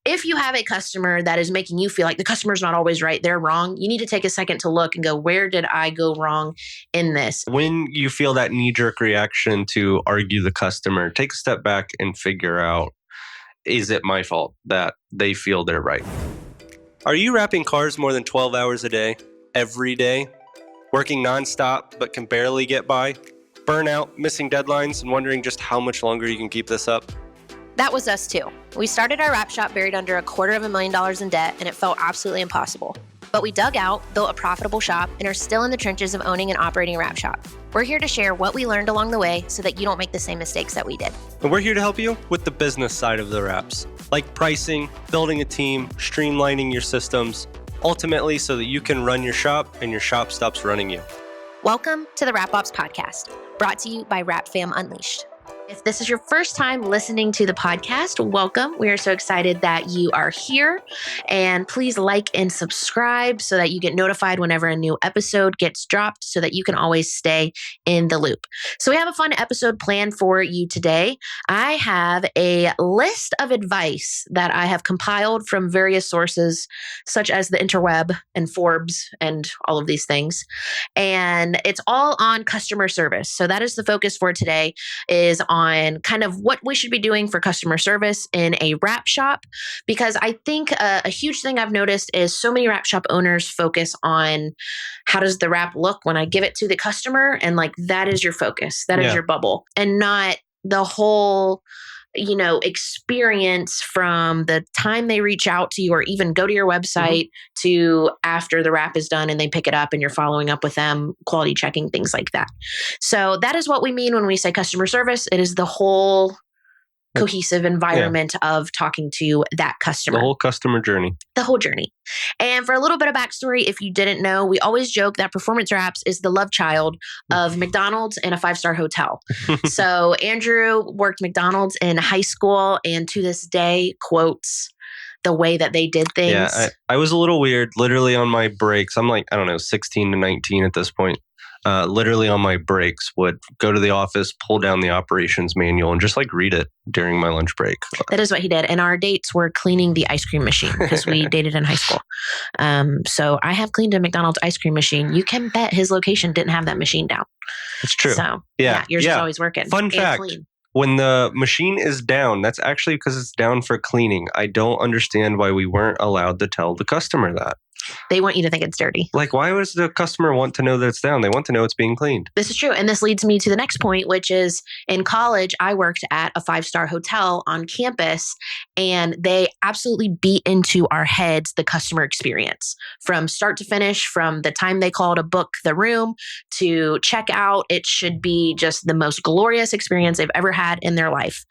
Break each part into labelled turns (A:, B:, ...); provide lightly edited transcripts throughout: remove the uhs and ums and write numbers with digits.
A: if you have a customer that is making you feel like the customer's not always right, they're wrong, you need to take a second to look and go, where did I go wrong in this?
B: When you feel that knee-jerk reaction to argue the customer, take a step back and figure out, is it my fault that they feel they're right? Are you wrapping cars more than 12 hours a day, every day? Working nonstop but can barely get by? Burnout, missing deadlines, and wondering just how much longer you can keep this up?
A: That was us too. We started our wrap shop buried under $250,000 in debt, and it felt absolutely impossible. But we dug out, built a profitable shop, and are still in the trenches of owning and operating a wrap shop. We're here to share what we learned along the way so that you don't make the same mistakes that we did.
B: And we're here to help you with the business side of the wraps, like pricing, building a team, streamlining your systems, ultimately so that you can run your shop and your shop stops running you.
A: Welcome to the Wrap Ops Podcast, brought to you by Wrap Fam Unleashed. If this is your first time listening to the podcast, welcome. We are so excited that you are here. And please like and subscribe so that you get notified whenever a new episode gets dropped so that you can always stay in the loop. So we have a fun episode planned for you today. I have a list of advice that I have compiled from various sources, such as the interweb and Forbes and all of these things. And it's all on customer service. So that is the focus for today, is on kind of what we should be doing for customer service in a wrap shop. Because I think a huge thing I've noticed is so many wrap shop owners focus on how does the wrap look when I give it to the customer? And like, that is your focus. That is your bubble, and not the whole experience from the time they reach out to you or even go to your website to after the wrap is done and they pick it up and you're following up with them, quality checking, things like that. So that is what we mean when we say customer service. It is the whole cohesive environment of talking to that customer.
B: The whole customer journey.
A: The whole journey. And for a little bit of backstory, if you didn't know, we always joke that Performance Wraps is the love child of McDonald's and a 5-star hotel. So Andrew worked McDonald's in high school and to this day quotes the way that they did things.
B: Yeah, I was a little weird. Literally on my breaks, I'm like, 16 to 19 at this point. Literally on my breaks would go to the office, pull down the operations manual and just like read it during my lunch break.
A: That is what he did. And our dates were cleaning the ice cream machine because we dated in high school. So I have cleaned a McDonald's ice cream machine. You can bet his location didn't have that machine down.
B: It's true.
A: So yours is always working.
B: Fun fact.
A: Clean.
B: When the machine is down, that's actually because it's down for cleaning. I don't understand why we weren't allowed to tell the customer that.
A: They want you to think it's dirty.
B: Like, why does the customer want to know that it's down? They want to know it's being cleaned.
A: This is true. And this leads me to the next point, which is in college, I worked at a 5-star hotel on campus, and they absolutely beat into our heads the customer experience from start to finish, from the time they call to book the room to check out. It should be just the most glorious experience they've ever had in their life.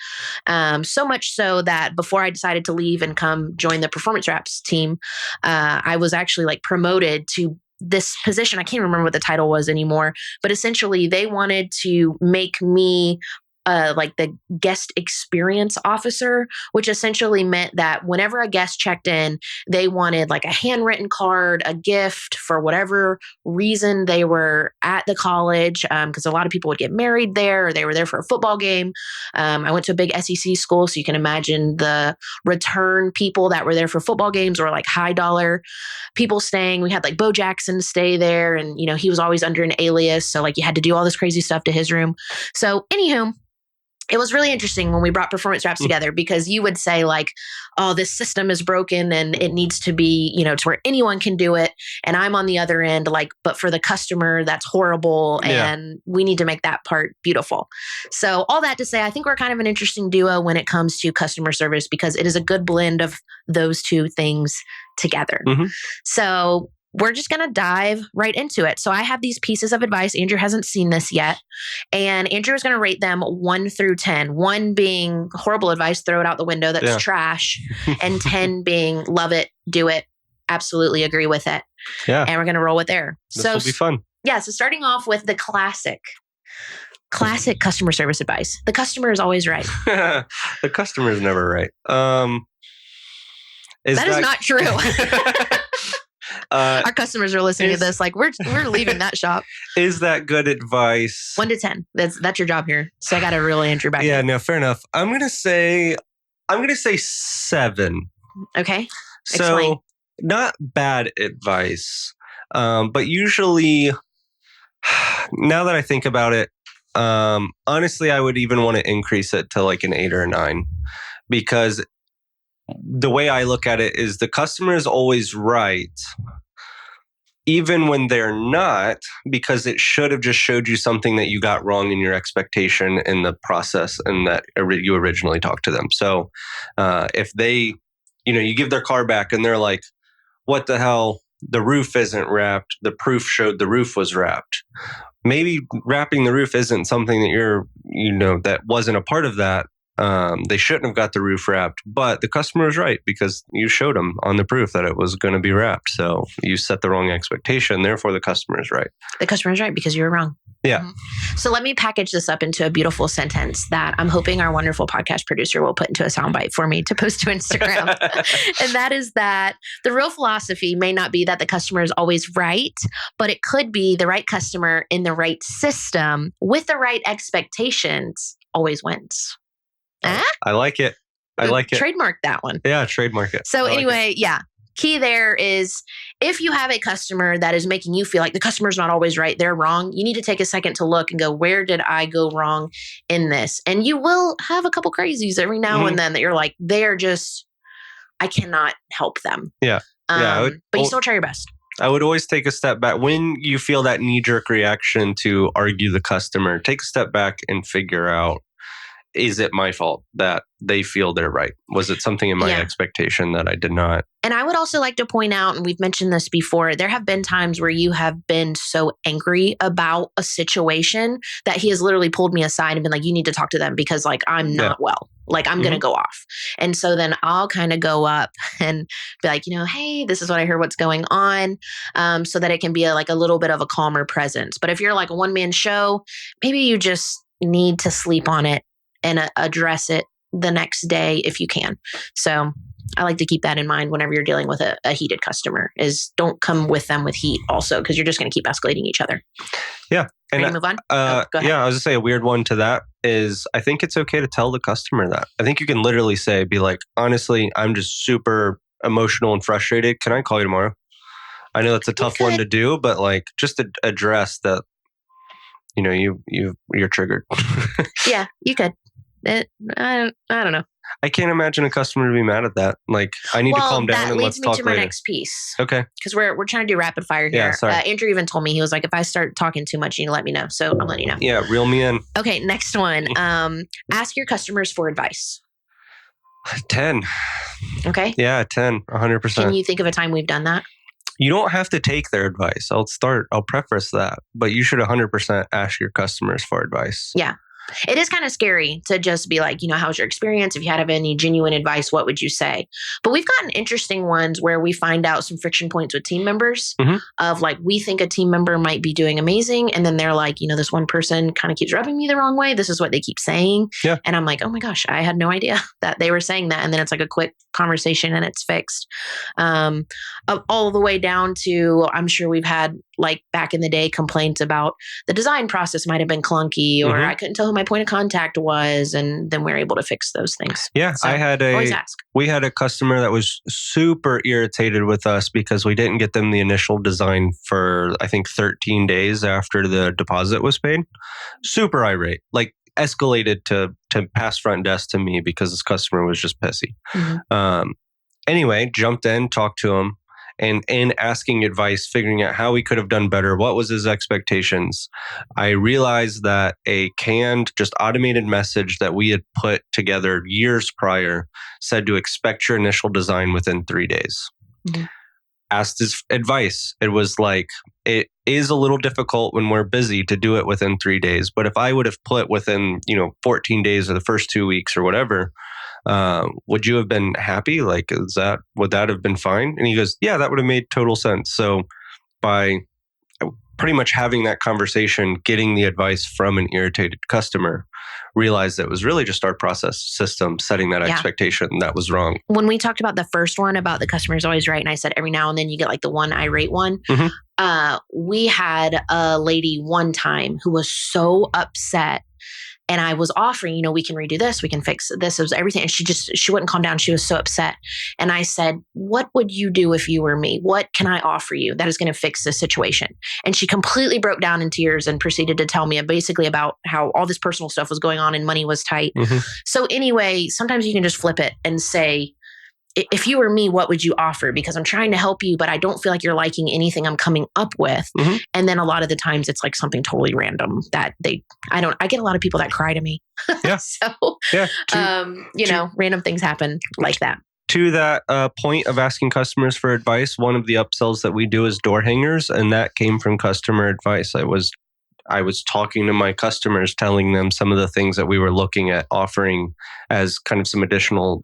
A: So much so that before I decided to leave and come join the Performance Wraps team, I was actually like promoted to this position. I can't remember what the title was anymore, but essentially they wanted to make me like the guest experience officer, which essentially meant that whenever a guest checked in, they wanted like a handwritten card, a gift for whatever reason they were at the college, because a lot of people would get married there or they were there for a football game. I went to a big SEC school, so you can imagine the return people that were there for football games or like high dollar people staying. We had like Bo Jackson stay there, and he was always under an alias, so like you had to do all this crazy stuff to his room. So anywho, it was really interesting when we brought Performance Wraps together, because you would say like, oh, this system is broken and it needs to be, to where anyone can do it. And I'm on the other end, like, but for the customer, that's horrible. And we need to make that part beautiful. So all that to say, I think we're kind of an interesting duo when it comes to customer service, because it is a good blend of those two things together. So we're just going to dive right into it. So I have these pieces of advice. Andrew hasn't seen this yet. And Andrew is going to rate them 1 through 10. 1 being horrible advice, throw it out the window, that's trash. And 10 being love it, do it, absolutely agree with it.
B: Yeah.
A: And we're going to roll it there.
B: This will be fun.
A: Yeah. So starting off with the classic customer service advice. The customer is always right.
B: The customer is never right.
A: That is not true. Our customers are listening to this like, we're leaving that shop.
B: Is that good advice?
A: 1 to 10. That's your job here. So I got to reel Andrew back.
B: Yeah, no, fair enough. I'm gonna say 7.
A: Okay.
B: So,
A: Explain.
B: not bad advice, but usually, now that I think about it, honestly, I would even want to increase it to like an 8 or a 9, because the way I look at it is the customer is always right, even when they're not, because it should have just showed you something that you got wrong in your expectation in the process and that you originally talked to them. So if they, you give their car back and they're like, what the hell? The roof isn't wrapped. The proof showed the roof was wrapped. Maybe wrapping the roof isn't something that that wasn't a part of that. They shouldn't have got the roof wrapped, but the customer was right because you showed them on the proof that it was going to be wrapped. So you set the wrong expectation. Therefore, the customer is right.
A: The customer is right because you were wrong.
B: Yeah.
A: Mm-hmm. So let me package this up into a beautiful sentence that I'm hoping our wonderful podcast producer will put into a soundbite for me to post to Instagram. And that is that the real philosophy may not be that the customer is always right, but it could be the right customer in the right system with the right expectations always wins.
B: I like it. I like it.
A: Trademark that one.
B: Yeah, trademark it.
A: So anyway, key there is if you have a customer that is making you feel like the customer's not always right, they're wrong, you need to take a second to look and go, where did I go wrong in this? And you will have a couple crazies every now and then that you're like, I cannot help them.
B: Yeah.
A: But you still try your best.
B: I would always take a step back. When you feel that knee-jerk reaction to argue the customer, take a step back and figure out, is it my fault that they feel they're right? Was it something in my expectation that I did not?
A: And I would also like to point out, and we've mentioned this before, there have been times where you have been so angry about a situation that he has literally pulled me aside and been like, you need to talk to them because like I'm not well. Like I'm going to go off. And so then I'll kind of go up and be like, hey, this is what I heard, what's going on. So that it can be a little bit of a calmer presence. But if you're like a one-man show, maybe you just need to sleep on it and address it the next day if you can. So I like to keep that in mind whenever you're dealing with a heated customer, is don't come with them with heat also, because you're just going to keep escalating each other.
B: Yeah.
A: Ready to move on?
B: Go ahead. Yeah, I was going to say a weird one to that is I think it's okay to tell the customer that. I think you can literally be like, honestly, I'm just super emotional and frustrated. Can I call you tomorrow? I know that's a tough one to do, but like just to address that, you're triggered.
A: Yeah, you could. I don't know.
B: I can't imagine a customer to be mad at that. Like, I need to calm down and let's talk later. That leads me to my next piece. Okay.
A: Because we're trying to do rapid fire here.
B: Yeah, sorry.
A: Andrew even told me, he was like, if I start talking too much, you need to let me know. So I'm letting you know.
B: Yeah, reel me in.
A: Okay, next one. Ask your customers for advice.
B: 10.
A: Okay.
B: Yeah, 10, 100%.
A: Can you think of a time we've done that?
B: You don't have to take their advice. I'll preface that, but you should 100% ask your customers for advice.
A: Yeah. It is kind of scary to just be like, how's your experience? If you had any genuine advice, what would you say? But we've gotten interesting ones where we find out some friction points with team members of like, we think a team member might be doing amazing. And then they're like, this one person kind of keeps rubbing me the wrong way. This is what they keep saying.
B: Yeah.
A: And I'm like, oh my gosh, I had no idea that they were saying that. And then it's like a quick conversation and it's fixed. All the way down to, I'm sure we've had like back in the day complaints about the design process might have been clunky or I couldn't tell who my point of contact was. And then we're able to fix those things.
B: Yeah.
A: So,
B: always
A: ask.
B: We had a customer that was super irritated with us because we didn't get them the initial design for, I think, 13 days after the deposit was paid. Super irate, like escalated to past front desk to me because this customer was just pissy. Anyway, jumped in, talked to him. And in asking advice, figuring out how we could have done better, what was his expectations, I realized that a canned, just automated message that we had put together years prior said to expect your initial design within 3 days. Asked his advice. It was like, it is a little difficult when we're busy to do it within 3 days. But if I would have put within, 14 days or the first 2 weeks or whatever, would you have been happy? Like, would that have been fine? And he goes, yeah, that would have made total sense. So by pretty much having that conversation, getting the advice from an irritated customer, realized that it was really just our process system setting that expectation that was wrong.
A: When we talked about the first one about the customer's always right, and I said every now and then you get like the one irate one, we had a lady one time who was so upset And I was offering, we can redo this, we can fix this. It was everything. And she wouldn't calm down. She was so upset. And I said, what would you do if you were me? What can I offer you that is going to fix this situation? And she completely broke down in tears and proceeded to tell me basically about how all this personal stuff was going on and money was tight.
B: Mm-hmm.
A: So anyway, sometimes you can just flip it and say, if you were me, what would you offer? Because I'm trying to help you, but I don't feel like you're liking anything I'm coming up with.
B: Mm-hmm.
A: And then a lot of the times it's like something totally random that I get a lot of people that cry to me.
B: Yeah.
A: So, random things happen like that.
B: To that point of asking customers for advice, one of the upsells that we do is door hangers, and that came from customer advice. I was talking to my customers, telling them some of the things that we were looking at offering as kind of some additional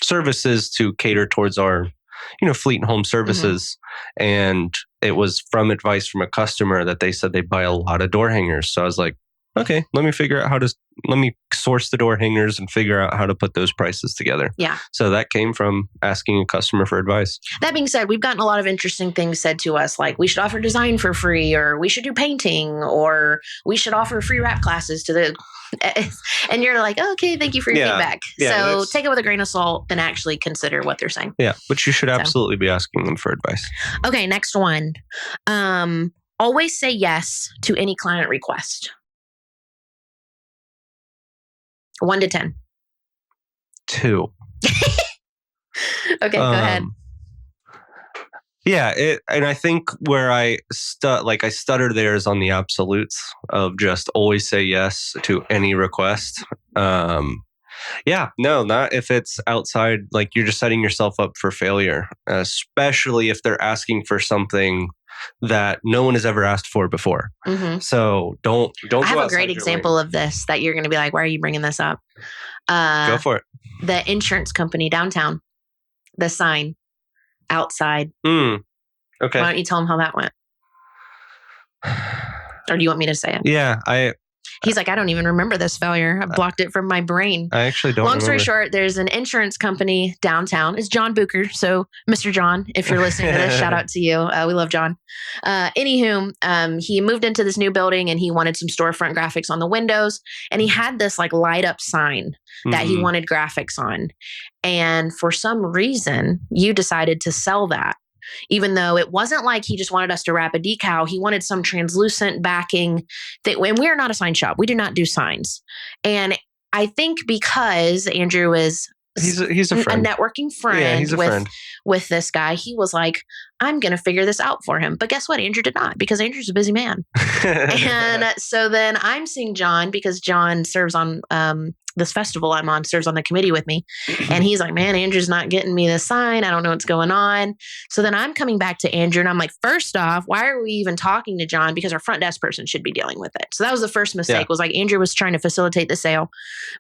B: services to cater towards our, fleet and home services. Mm-hmm. And it was from advice from a customer that they said they buy a lot of door hangers. So I was like, okay, let me source the door hangers and figure out how to put those prices together.
A: Yeah.
B: So that came from asking a customer for advice.
A: That being said, we've gotten a lot of interesting things said to us, like we should offer design for free, or we should do painting, or we should offer free wrap classes to the... And you're like, oh, okay, thank you for your feedback. So take it with a grain of salt and actually consider what they're saying.
B: Yeah, but you should absolutely be asking them for advice.
A: Okay, next one. Always say yes to any client request. 1 to 10.
B: 2.
A: Okay, go ahead.
B: Yeah, and I think where I stutter there is on the absolutes of just always say yes to any request. Not if it's outside, like you're just setting yourself up for failure, especially if they're asking for something that no one has ever asked for before. Mm-hmm. So don't. I
A: have a great example of this that you're going to be like, why are you bringing this up?
B: Go for it.
A: The insurance company downtown, the sign outside.
B: Okay.
A: Why don't you tell them how that went? Or do you want me to say it?
B: Yeah,
A: He's like, I don't even remember this failure. I blocked it from my brain.
B: I actually don't remember.
A: Long story short, there's an insurance company downtown. It's John Booker. So, Mr. John, if you're listening to this, shout out to you. We love John. Anywho, he moved into this new building and he wanted some storefront graphics on the windows. And he had this like light up sign that he wanted graphics on. And for some reason, you decided to sell that. Even though it wasn't like he just wanted us to wrap a decal, he wanted some translucent backing thing. And we're not a sign shop. We do not do signs. And I think because Andrew is
B: he's a friend.
A: A networking friend with this guy, he was like, I'm going to figure this out for him. But guess what? Andrew did not, because Andrew's a busy man. And so then I'm seeing John, because John serves on this festival I'm on, serves on the committee with me. And he's like, man, Andrew's not getting me the sign. I don't know what's going on. So then I'm coming back to Andrew and I'm like, first off, why are we even talking to John? Because our front desk person should be dealing with it. So that was the first mistake, was like Andrew was trying to facilitate the sale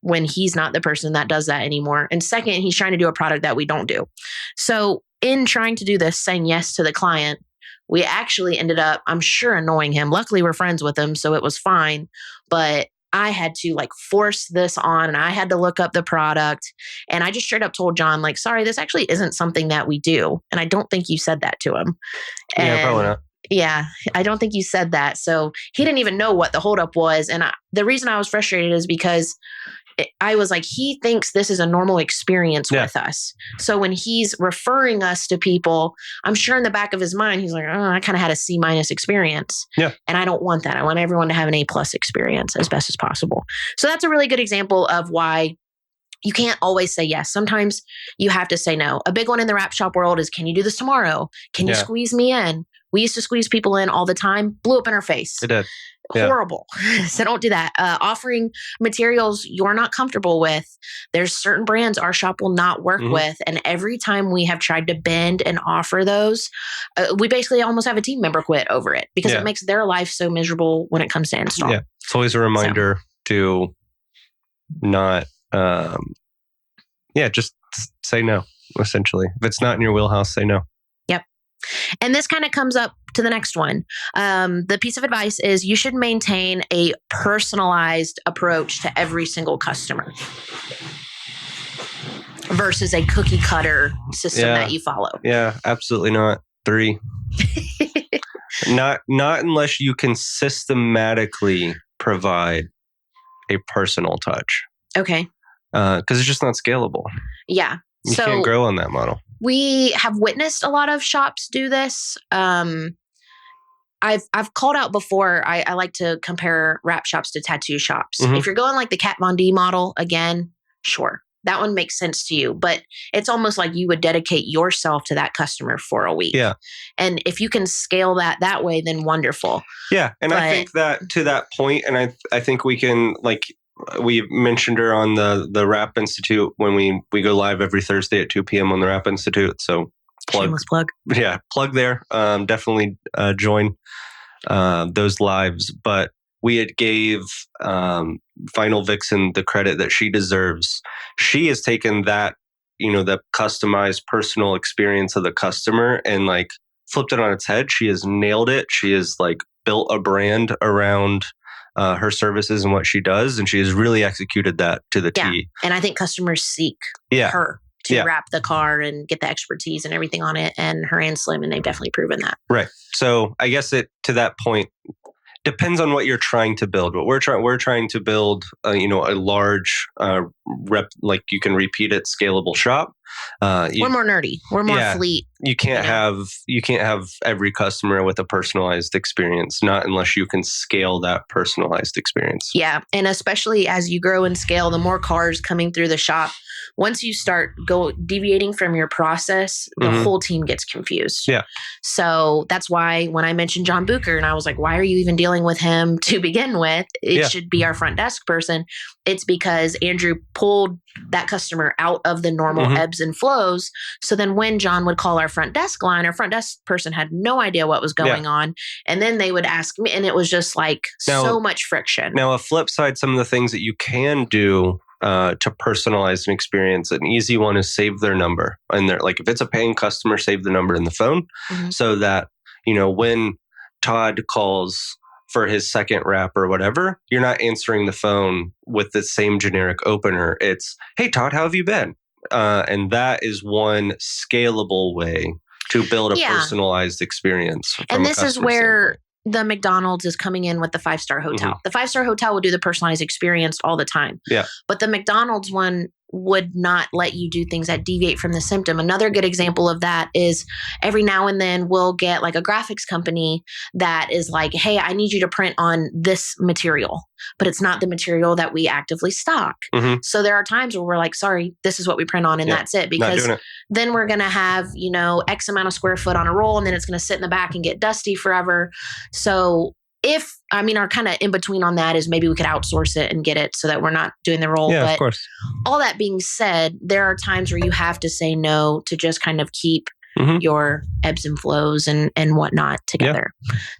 A: when he's not the person that does that anymore. And second, he's trying to do a product that we don't do. So in trying to do this, saying yes to the client, we actually ended up, I'm sure, annoying him. Luckily, we're friends with him, so it was fine. But I had to like force this on and I had to look up the product. And I just straight up told John, like, sorry, this actually isn't something that we do. And I don't think you said that to him.
B: Yeah, probably not.
A: Yeah, I don't think you said that. So he didn't even know what the holdup was. And the reason I was frustrated is because I was like, he thinks this is a normal experience with us. So when he's referring us to people, I'm sure in the back of his mind, he's like, oh, I kind of had a C- experience.
B: Yeah.
A: And I don't want that. I want everyone to have an A+ experience as best as possible. So that's a really good example of why you can't always say yes. Sometimes you have to say no. A big one in the wrap shop world is, can you do this tomorrow? Can you squeeze me in? We used to squeeze people in all the time, blew up in our face.
B: It did.
A: Horrible. So don't do that. Offering materials you're not comfortable with. There's certain brands our shop will not work with. And every time we have tried to bend and offer those, we basically almost have a team member quit over it because it makes their life so miserable when it comes to install.
B: Yeah. It's always a reminder to not, just say no, essentially. If it's not in your wheelhouse, say no.
A: Yep. And this kind of comes up to the next one. The piece of advice is you should maintain a personalized approach to every single customer versus a cookie cutter system that you follow.
B: Yeah, absolutely not. 3. Not unless you can systematically provide a personal touch.
A: Okay.
B: Because it's just not scalable.
A: Yeah.
B: You can't grow on that model.
A: We have witnessed a lot of shops do this. I've called out before. I like to compare wrap shops to tattoo shops.
B: Mhm.
A: If you're going like the Kat Von D model, again, sure, that one makes sense to you. But it's almost like you would dedicate yourself to that customer for a week.
B: Yeah.
A: And if you can scale that way, then wonderful.
B: Yeah, and I think that to that point, and I think we can, like, we mentioned her on the Rap Institute when we go live every Thursday at 2 p.m. on the Rap Institute. So
A: shameless plug.
B: Yeah, plug there. Definitely join those lives. But we had gave Final Vixen the credit that she deserves. She has taken that, the customized personal experience of the customer and like flipped it on its head. She has nailed it. She has like built a brand around her services and what she does, and she has really executed that to the T.
A: And I think customers seek her to wrap the car and get the expertise and everything on it, and her and Slim, and they've definitely proven that.
B: Right. So I guess to that point, depends on what you're trying to build. But we're trying to build, a large like you can repeat it, scalable shop.
A: We're more nerdy. We're more fleet.
B: You can't have every customer with a personalized experience, not unless you can scale that personalized experience.
A: Yeah, and especially as you grow and scale, the more cars coming through the shop, once you start deviating from your process, the whole team gets confused.
B: Yeah.
A: So that's why when I mentioned John Bucher and I was like, why are you even dealing with him to begin with? It should be our front desk person. It's because Andrew pulled that customer out of the normal ebbs and flows. So then when John would call our front desk line, our front desk person had no idea what was going on. And then they would ask me, and it was just like so much friction.
B: Now, a flip side, some of the things that you can do to personalize an experience, an easy one is save their number. And they're like, if it's a paying customer, save the number in the phone so that, when Todd calls for his second wrap or whatever, you're not answering the phone with the same generic opener. It's, hey, Todd, how have you been? And that is one scalable way to build a personalized experience.
A: And this is where the McDonald's is coming in with the 5-star hotel. The 5-star hotel will do the personalized experience all the time.
B: Yeah.
A: But the McDonald's one would not let you do things that deviate from the symptom. Another good example of that is every now and then we'll get like a graphics company that is like, hey, I need you to print on this material, but it's not the material that we actively stock. So there are times where we're like, sorry, this is what we print on and that's it. Because then we're going to have, X amount of square foot on a roll and then it's going to sit in the back and get dusty forever. So our kind of in between on that is maybe we could outsource it and get it so that we're not doing the role.
B: Yeah,
A: but
B: of course.
A: All that being said, there are times where you have to say no to just kind of keep your ebbs and flows and whatnot together.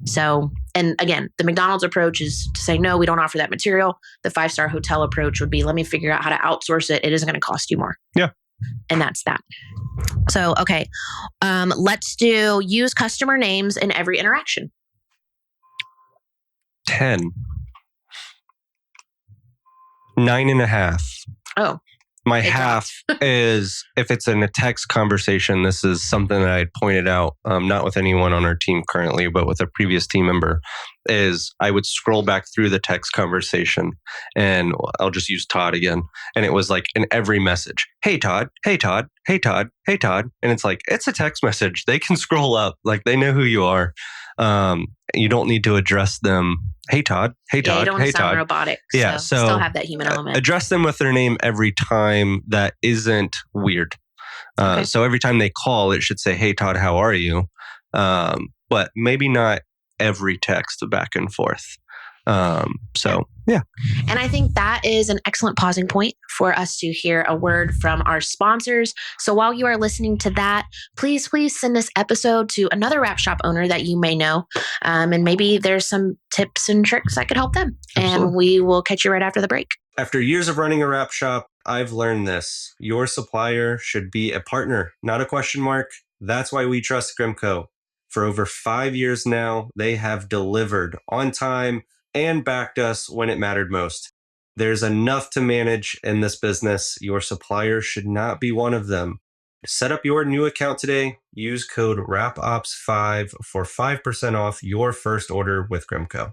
A: So, and again, the McDonald's approach is to say, no, we don't offer that material. The 5-star hotel approach would be, let me figure out how to outsource it. It isn't going to cost you more.
B: Yeah.
A: And that's that. So, okay. Let's use customer names in every interaction.
B: 10. 9.5.
A: Oh.
B: My half is if it's in a text conversation. This is something that I had pointed out, not with anyone on our team currently, but with a previous team member, is I would scroll back through the text conversation and I'll just use Todd again. And it was like in every message, hey, Todd, hey, Todd, hey, Todd, hey, Todd. And it's like, it's a text message. They can scroll up. Like they know who you are. You don't need to address them. Hey, Todd. Hey, Todd.
A: You don't
B: hey,
A: sound
B: Todd.
A: robotic.
B: Yeah.
A: So still have that human element.
B: Address them with their name every time. That isn't weird. So every time they call, it should say, hey, Todd, how are you? But maybe not every text back and forth. Yeah.
A: And I think that is an excellent pausing point for us to hear a word from our sponsors. So while you are listening to that, please send this episode to another wrap shop owner that you may know. And maybe there's some tips and tricks that could help them. Absolutely. And we will catch you right after the break.
B: After years of running a wrap shop, I've learned this. Your supplier should be a partner, not a question mark. That's why we trust Grimco. For over 5 years now, they have delivered on time and backed us when it mattered most. There's enough to manage in this business. Your supplier should not be one of them. Set up your new account today. Use code RAPOPS5 for 5% off your first order with Grimco.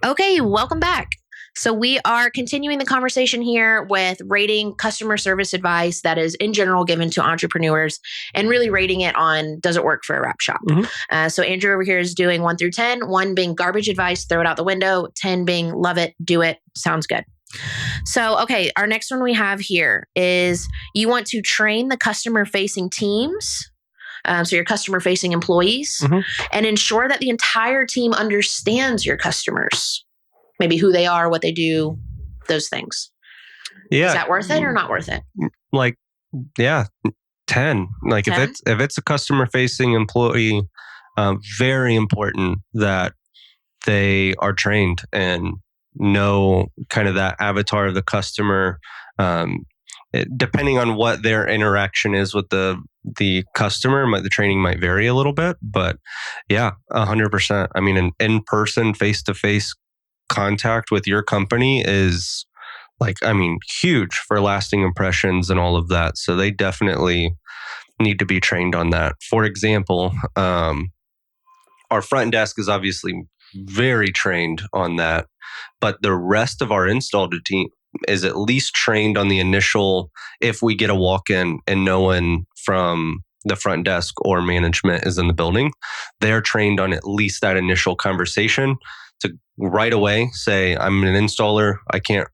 A: Okay, welcome back. So we are continuing the conversation here with rating customer service advice that is in general given to entrepreneurs and really rating it on, does it work for a wrap shop? So Andrew over here is doing 1 through 10, 1 being garbage advice, throw it out the window, 10 being love it, do it, sounds good. So, okay, our next one we have here is you want to train the customer facing teams. So your customer facing employees and ensure that the entire team understands your customers. Maybe who they are, what they do, those things.
B: Yeah.
A: Is that worth it or not worth it?
B: Like, yeah, 10. Like 10? if it's a customer facing employee, very important that they are trained and know kind of that avatar of the customer. Depending on what their interaction is with the customer, the training might vary a little bit, but yeah, 100%. I mean, an in-person, face-to-face contact with your company is huge for lasting impressions and all of that. So they definitely need to be trained on that. For example, our front desk is obviously very trained on that, but the rest of our install team is at least trained on the initial, if we get a walk-in and no one from the front desk or management is in the building, they're trained on at least that initial conversation to right away say, I'm an installer. I can't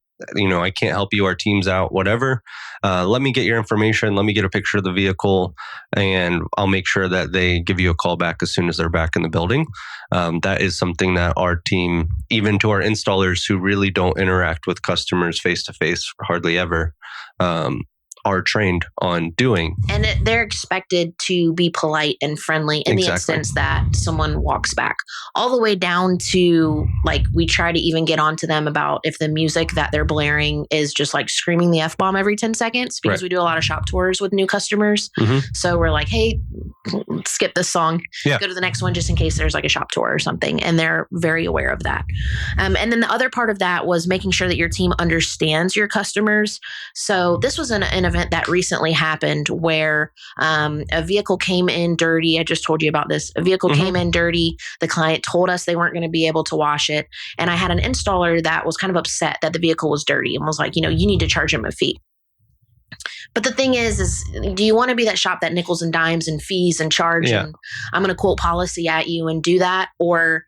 B: help you. Our team's out, whatever. Let me get your information. Let me get a picture of the vehicle and I'll make sure that they give you a call back as soon as they're back in the building. That is something that our team, even to our installers who really don't interact with customers face to face hardly ever, are trained on doing.
A: And they're expected to be polite and friendly in the instance that someone walks back. All the way down to, like, we try to even get onto them about if the music that they're blaring is just like screaming the F-bomb every 10 seconds, because we do a lot of shop tours with new customers. So we're like, hey, skip this song, go to the next one just in case there's like a shop tour or something. And they're very aware of that. And then the other part of that was making sure that your team understands your customers. So this was an event that recently happened where a vehicle came in dirty. I just told you about this. A vehicle came in dirty. The client told us they weren't going to be able to wash it. And I had an installer that was kind of upset that the vehicle was dirty and was like, you need to charge him a fee. But the thing is do you want to be that shop that nickels and dimes and fees and charge and I'm going to quote policy at you and do that? Or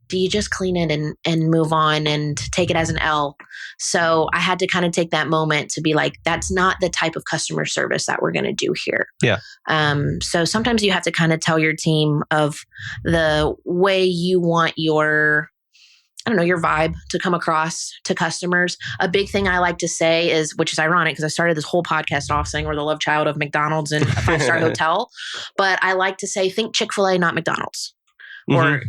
A: do you just clean it and move on and take it as an L? So I had to kind of take that moment to be like, that's not the type of customer service that we're going to do here. So sometimes you have to kind of tell your team of the way you want your vibe to come across to customers. A big thing I like to say is, which is ironic because I started this whole podcast off saying we're the love child of McDonald's and a 5-star hotel, but I like to say, think Chick-fil-A, not McDonald's. Or,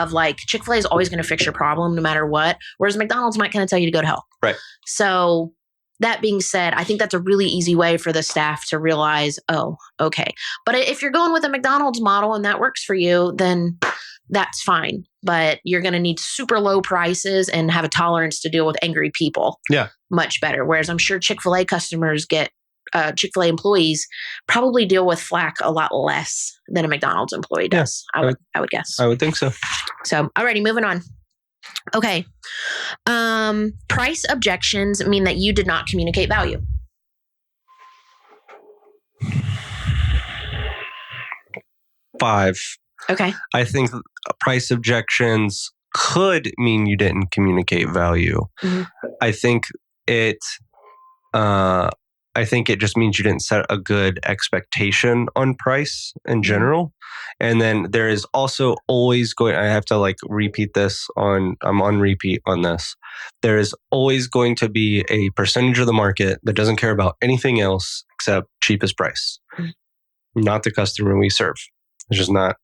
A: of like Chick-fil-A is always going to fix your problem no matter what. Whereas McDonald's might kind of tell you to go to hell.
B: Right.
A: So that being said, I think that's a really easy way for the staff to realize, oh, okay. But if you're going with a McDonald's model and that works for you, then that's fine. But you're going to need super low prices and have a tolerance to deal with angry people.
B: Yeah.
A: Much better. Whereas I'm sure Chick-fil-A Chick-fil-A employees probably deal with flack a lot less than a McDonald's employee does. I would guess.
B: I would think so.
A: So, alrighty, moving on. Okay. Price objections mean that you did not communicate value.
B: Five.
A: Okay.
B: I think price objections could mean you didn't communicate value. I think it just means you didn't set a good expectation on price in general. And then there is also always I have to repeat this I'm on repeat on this. There is always going to be a percentage of the market that doesn't care about anything else except cheapest price. Not the customer we serve. It's just not.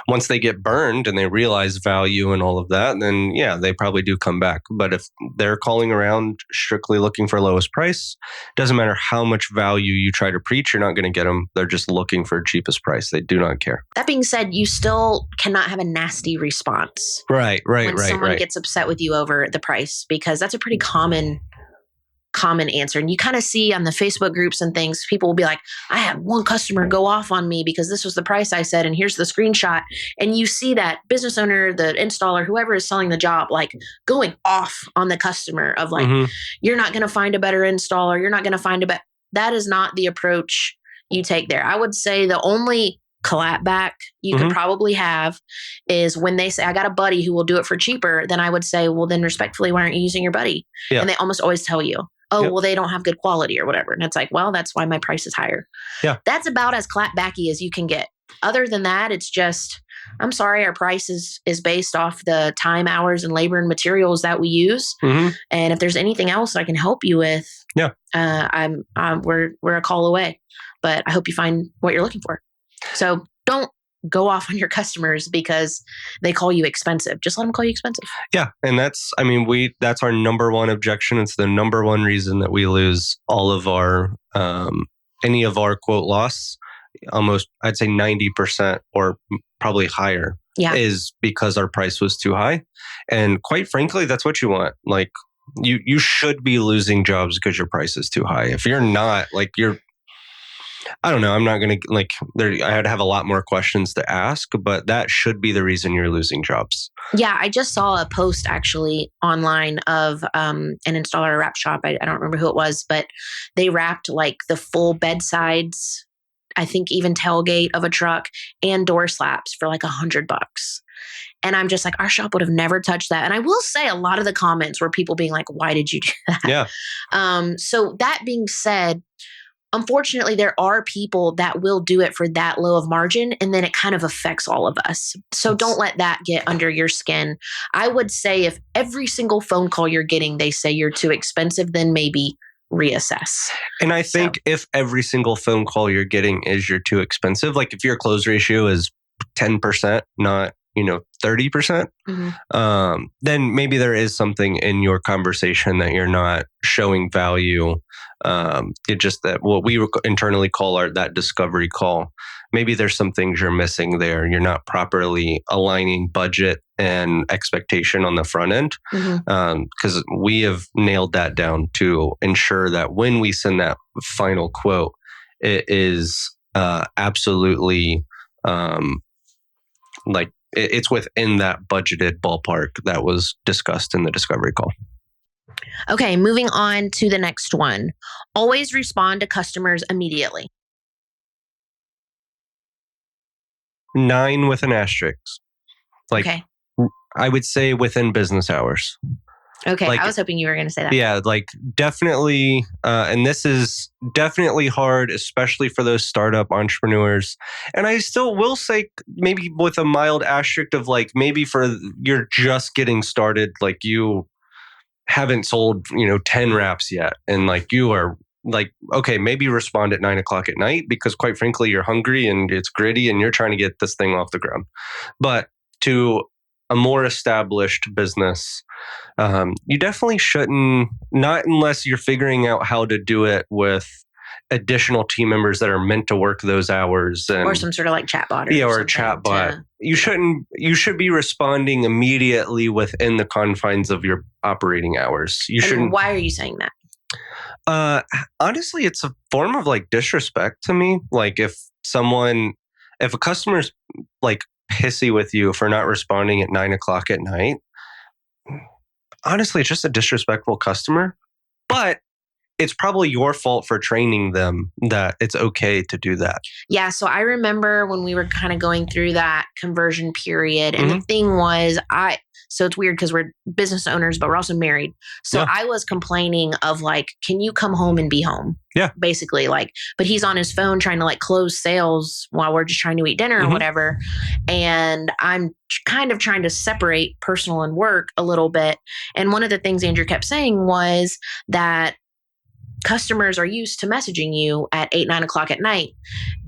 B: Once they get burned and they realize value and all of that, then they probably do come back. But if they're calling around strictly looking for lowest price, doesn't matter how much value you try to preach, you're not going to get them. They're just looking for cheapest price. They do not care.
A: That being said, you still cannot have a nasty response.
B: Right.
A: When someone gets upset with you over the price, because that's a pretty common common answer. And you kind of see on the Facebook groups and things, people will be like, I had one customer go off on me because this was the price I said, and here's the screenshot. And you see that business owner, the installer, whoever is selling the job, like going off on the customer of like, you're not going to find a better installer. You're not going to find a better. That is not the approach you take there. I would say the only clap back you could probably have is when they say, I got a buddy who will do it for cheaper. Then I would say, well, then respectfully, why aren't you using your buddy?
B: Yeah.
A: And they almost always tell you, oh, well, they don't have good quality or whatever. And it's like, well, that's why my price is higher.
B: Yeah.
A: That's about as clapbacky as you can get. Other than that, it's just, I'm sorry, our price is based off the time, hours, and labor and materials that we use. And if there's anything else I can help you with, we're a call away. But I hope you find what you're looking for. So don't go off on your customers because they call you expensive. Just let them call you expensive. Yeah.
B: And that's our number one objection. It's the number one reason that we lose all of our, any of our quote loss. Almost, I'd say 90% or probably higher is because our price was too high. And quite frankly, that's what you want. Like you should be losing jobs because your price is too high. If you're not, like I don't know. I'm not going to I had to have a lot more questions to ask, but that should be the reason you're losing jobs.
A: Yeah. I just saw a post actually online of an installer wrap shop. I don't remember who it was, but they wrapped like the full bedsides, I think even tailgate of a truck and door slaps for like $100. And I'm just like, our shop would have never touched that. And I will say a lot of the comments were people being like, why did you do that?
B: Yeah.
A: So that being said, unfortunately, there are people that will do it for that low of margin, and then it kind of affects all of us. So don't let that get under your skin. I would say if every single phone call you're getting, they say you're too expensive, then maybe reassess.
B: And I think if every single phone call you're getting is you're too expensive, like if your close ratio is 10%, not 30%, then maybe there is something in your conversation that you're not showing value. It's just that what we internally call that discovery call. Maybe there's some things you're missing there. You're not properly aligning budget and expectation on the front end. Because we have nailed that down to ensure that when we send that final quote, it is absolutely it's within that budgeted ballpark that was discussed in the discovery call.
A: Okay, moving on to the next one. Always respond to customers immediately.
B: 9 with an asterisk.
A: Okay.
B: I would say within business hours.
A: Okay, I was hoping you were going to say that.
B: Yeah, definitely. And this is definitely hard, especially for those startup entrepreneurs. And I still will say maybe with a mild asterisk of maybe for you're just getting started, you haven't sold, 10 wraps yet. And you are okay, maybe respond at 9:00 at night because quite frankly, you're hungry and it's gritty and you're trying to get this thing off the ground. But to a more established business, you definitely shouldn't, not unless you're figuring out how to do it with additional team members that are meant to work those hours. Or
A: some sort of chatbot.
B: Or a chatbot. You should be responding immediately within the confines of your operating hours.
A: Why are you saying that?
B: Honestly, it's a form of disrespect to me. If a customer's pissy with you for not responding at 9:00 at night, honestly, it's just a disrespectful customer. But it's probably your fault for training them that it's okay to do that. Yeah.
A: So I remember when we were kind of going through that conversion period, and the thing was, so it's weird because we're business owners, but we're also married. So I was complaining of can you come home and be home?
B: Yeah.
A: Basically but he's on his phone trying to close sales while we're just trying to eat dinner or whatever. And I'm kind of trying to separate personal and work a little bit. And one of the things Andrew kept saying was that customers are used to messaging you at 8-9 o'clock at night.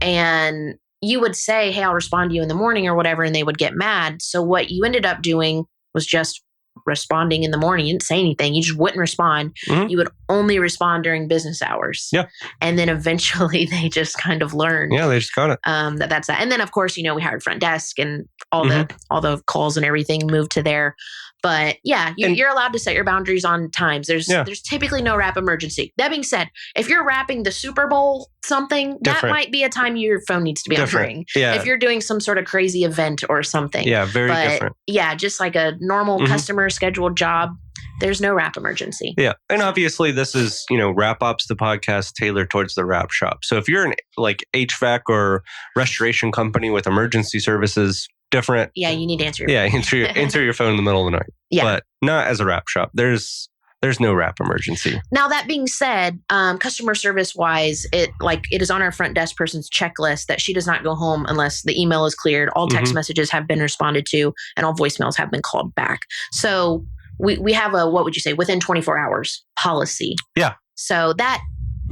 A: And you would say, hey, I'll respond to you in the morning or whatever. And they would get mad. So what you ended up doing was just responding in the morning. You didn't say anything. You just wouldn't respond. You would only respond during business hours.
B: Yeah.
A: And then eventually they just kind of learned.
B: Yeah, they just got it.
A: That's that. And then of course, we hired front desk and all the calls and everything moved to there. But yeah, you're allowed to set your boundaries on times. There's typically no wrap emergency. That being said, if you're wrapping the Super Bowl something, that might be a time your phone needs to be on ring.
B: Yeah.
A: If you're doing some sort of crazy event or something.
B: Yeah, very different.
A: Yeah, just like a normal customer scheduled job, there's no wrap emergency.
B: Yeah. And obviously this is, Wrap Ops, the podcast tailored towards the wrap shop. So if you're an like HVAC or restoration company with emergency services, different.
A: Yeah, you need to answer your
B: phone. Answer your phone in the middle of the night.
A: Yeah.
B: But not as a wrap shop. There's no wrap emergency.
A: Now, that being said, customer service wise, it is on our front desk person's checklist that she does not go home unless the email is cleared, all text messages have been responded to, and all voicemails have been called back. So we have a, what would you say, within 24 hours policy.
B: Yeah.
A: So that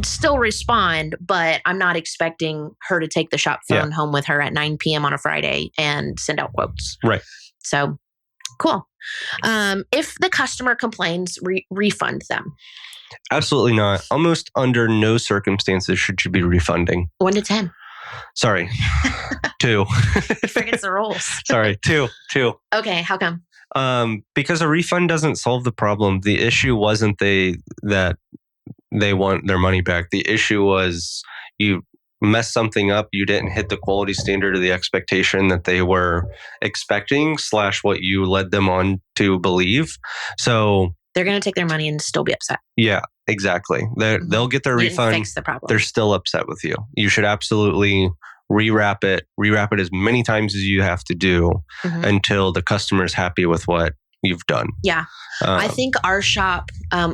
A: still respond, but I'm not expecting her to take the shop phone home with her at 9 p.m. on a Friday and send out quotes.
B: Right.
A: So cool. If the customer complains, refund them.
B: Absolutely not. Almost under no circumstances should you be refunding.
A: 1 to 10.
B: Sorry. 2.
A: Forgets the rules.
B: Sorry. 2.
A: Okay. How come?
B: Because a refund doesn't solve the problem. The issue wasn't that they want their money back. The issue was you messed something up. You didn't hit the quality standard or the expectation that they were expecting / what you led them on to believe. So
A: they're going to take their money and still be upset.
B: Yeah, exactly. They'll get their refund.
A: Fix the problem.
B: They're still upset with you. You should absolutely rewrap it as many times as you have to do until the customer is happy with what you've done.
A: Yeah. I think our shop,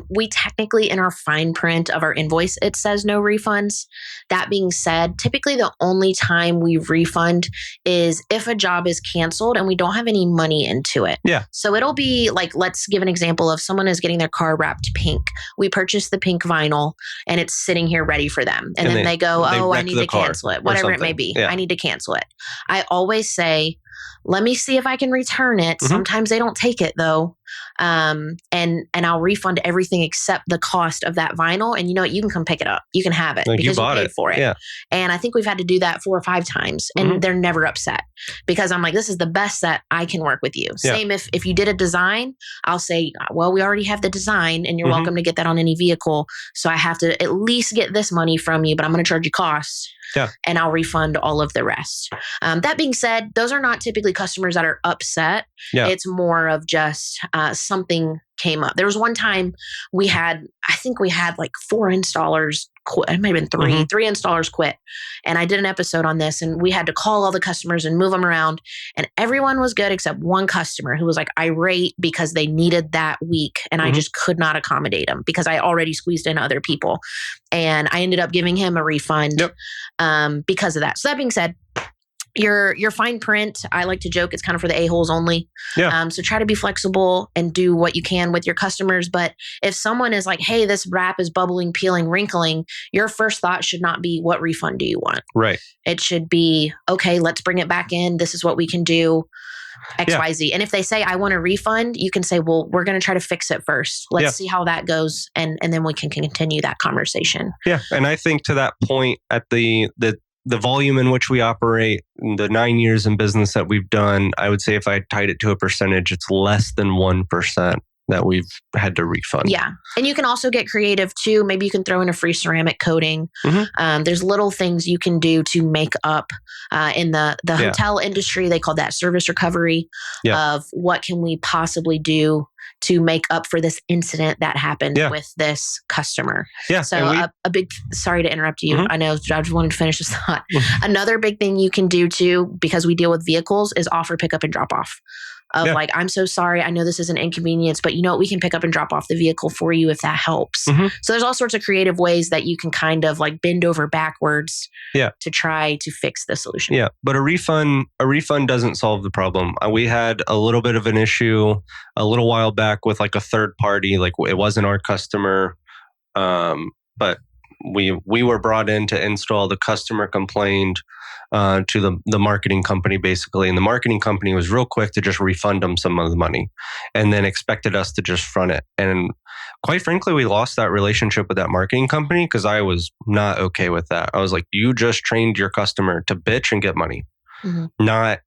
A: we technically in our fine print of our invoice, it says no refunds. That being said, typically the only time we refund is if a job is canceled and we don't have any money into it.
B: Yeah.
A: So it'll be like, let's give an example of someone is getting their car wrapped pink. We purchased the pink vinyl and it's sitting here ready for them. And then they go, I need to cancel it, whatever it may be.
B: Yeah.
A: I need to cancel it. I always say, let me see if I can return it. Sometimes they don't take it though. And I'll refund everything except the cost of that vinyl. And you know what? You can come pick it up. You can have it because you paid for it.
B: Yeah.
A: And I think we've had to do that 4 or 5 times and they're never upset because I'm like, this is the best that I can work with you.
B: Yeah.
A: Same if you did a design, I'll say, well, we already have the design and you're welcome to get that on any vehicle. So I have to at least get this money from you, but I'm going to charge you costs.
B: Yeah.
A: And I'll refund all of the rest. That being said, those are not typically customers that are upset.
B: Yeah.
A: It's more of just something came up. There was one time I think we had like 4 installers quit. It might have been 3 installers quit. And I did an episode on this and we had to call all the customers and move them around. And everyone was good except one customer who was like irate because they needed that week. And I just could not accommodate him because I already squeezed in other people. And I ended up giving him a refund because of that. So that being said, your fine print, I like to joke, it's kind of for the a-holes only.
B: Yeah.
A: So try to be flexible and do what you can with your customers. But if someone is like, hey, this wrap is bubbling, peeling, wrinkling, your first thought should not be, what refund do you want?
B: Right.
A: It should be, okay, let's bring it back in. This is what we can do. XYZ. And if they say, I want a refund, you can say, well, we're going to try to fix it first. Let's see how that goes. And then we can continue that conversation.
B: Yeah. And I think to that point, at the volume in which we operate, the 9 years in business that we've done, I would say if I tied it to a percentage, it's less than 1% that we've had to refund.
A: Yeah. And you can also get creative too. Maybe you can throw in a free ceramic coating. There's little things you can do to make up in the hotel industry. They call that service recovery of what can we possibly do to make up for this incident that happened with this customer. Yeah. So a big, sorry to interrupt you. I know I just wanted to finish this thought. Another big thing you can do too, because we deal with vehicles, is offer pickup and drop off. Like, I'm so sorry. I know this is an inconvenience, but you know what? We can pick up and drop off the vehicle for you if that helps. So there's all sorts of creative ways that you can kind of like bend over backwards to try to fix the solution. Yeah.
B: But a refund doesn't solve the problem. We had a little bit of an issue a little while back with like a third party. Like, it wasn't our customer, but we were brought in to install. The customer complained to the marketing company, basically. And the marketing company was real quick to just refund them some of the money and then expected us to just front it. And quite frankly, we lost that relationship with that marketing company because I was not okay with that. I was like, you just trained your customer to bitch and get money, not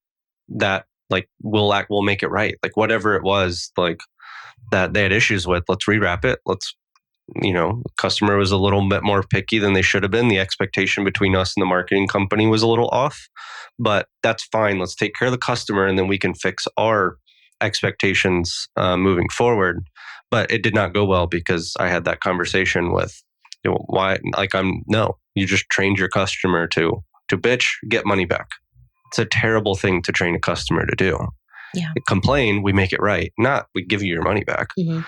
B: that like we'll make it right. Like whatever it was, like that they had issues with, let's rewrap it. Customer was a little bit more picky than they should have been. The expectation between us and the marketing company was a little off, but that's fine. Let's take care of the customer and then we can fix our expectations moving forward. But it did not go well because I had that conversation with, why, like, you just trained your customer to bitch, get money back. It's a terrible thing to train a customer to do.
A: Yeah.
B: Complain, we make it right. Not, we give you your money back.
A: Mm-hmm.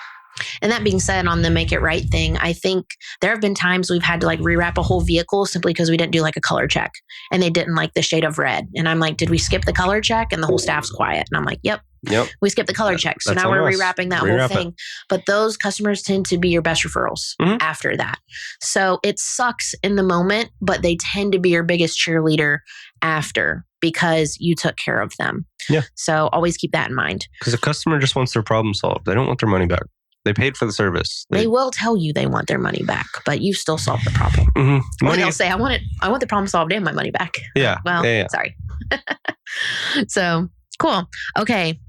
A: And that being said, on the make it right thing, I think there have been times we've had to like rewrap a whole vehicle simply because we didn't do like a color check and they didn't like the shade of red. And I'm like, did we skip the color check? And the whole staff's quiet. And I'm like, yep. We skipped the color check. So now we're rewrapping that whole thing. But those customers tend to be your best referrals after that. So it sucks in the moment, but they tend to be your biggest cheerleader after because you took care of them.
B: Yeah.
A: So always keep that in mind.
B: Because the customer just wants their problem solved. They don't want their money back. They paid for the service.
A: They will tell you they want their money back, but you still solved the problem. Mm-hmm. Or they'll say, I want the problem solved and my money back.
B: Yeah.
A: Well, sorry. So cool. Okay.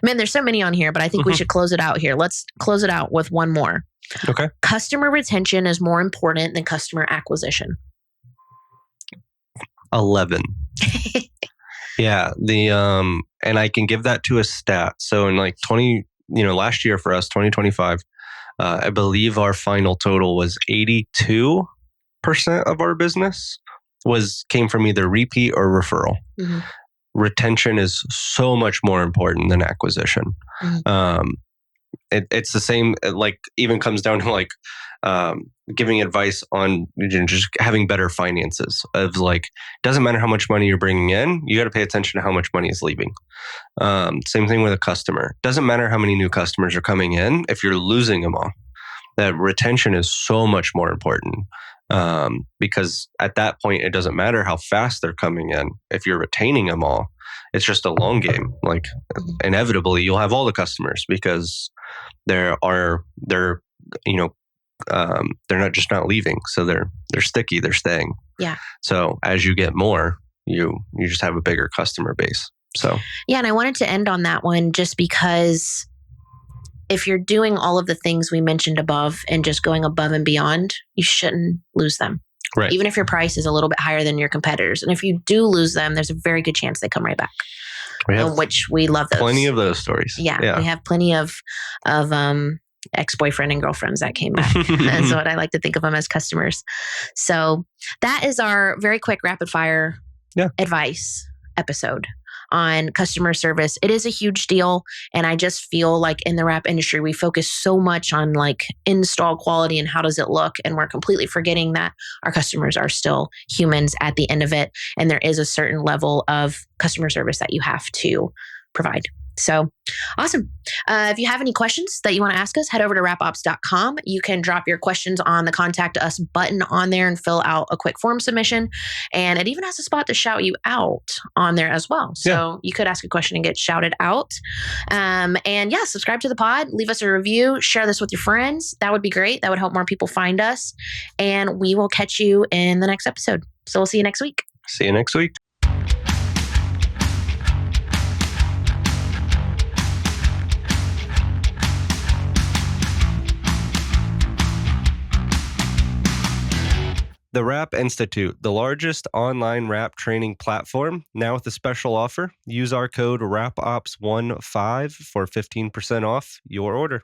A: Man, there's so many on here, but I think we should close it out here. Let's close it out with one more.
B: Okay.
A: Customer retention is more important than customer acquisition.
B: 11. Yeah. And I can give that to a stat. So in like last year for us, 2025, I believe our final total was 82% of our business came from either repeat or referral. Mm-hmm. Retention is so much more important than acquisition. Mm-hmm. It's the same, like even comes down to like giving advice on just having better finances of like, doesn't matter how much money you're bringing in, you got to pay attention to how much money is leaving. Same thing with a customer. Doesn't matter how many new customers are coming in if you're losing them all. That retention is so much more important because at that point, it doesn't matter how fast they're coming in. If you're retaining them all, it's just a long game. Like inevitably, you'll have all the customers because they're not just not leaving. So they're sticky, they're staying.
A: Yeah.
B: So as you get more, you just have a bigger customer base. So
A: yeah, and I wanted to end on that one just because if you're doing all of the things we mentioned above and just going above and beyond, you shouldn't lose them.
B: Right.
A: Even if your price is a little bit higher than your competitors. And if you do lose them, there's a very good chance they come right back. Which we love those.
B: Plenty of those stories.
A: Yeah. We have plenty of ex-boyfriend and girlfriends that came back. That's what I like to think of them as customers. So that is our very quick rapid fire advice episode on customer service. It is a huge deal. And I just feel like in the wrap industry, we focus so much on like install quality and how does it look. And we're completely forgetting that our customers are still humans at the end of it. And there is a certain level of customer service that you have to provide. So awesome. If you have any questions that you want to ask us, head over to wrapops.com. You can drop your questions on the contact us button on there and fill out a quick form submission. And it even has a spot to shout you out on there as well. So you could ask a question and get shouted out. And subscribe to the pod, leave us a review, share this with your friends. That would be great. That would help more people find us. And we will catch you in the next episode. So we'll see you next week.
B: See you next week. The Wrap Institute, the largest online wrap training platform, now with a special offer. Use our code WRAPOPS15 for 15% off your order.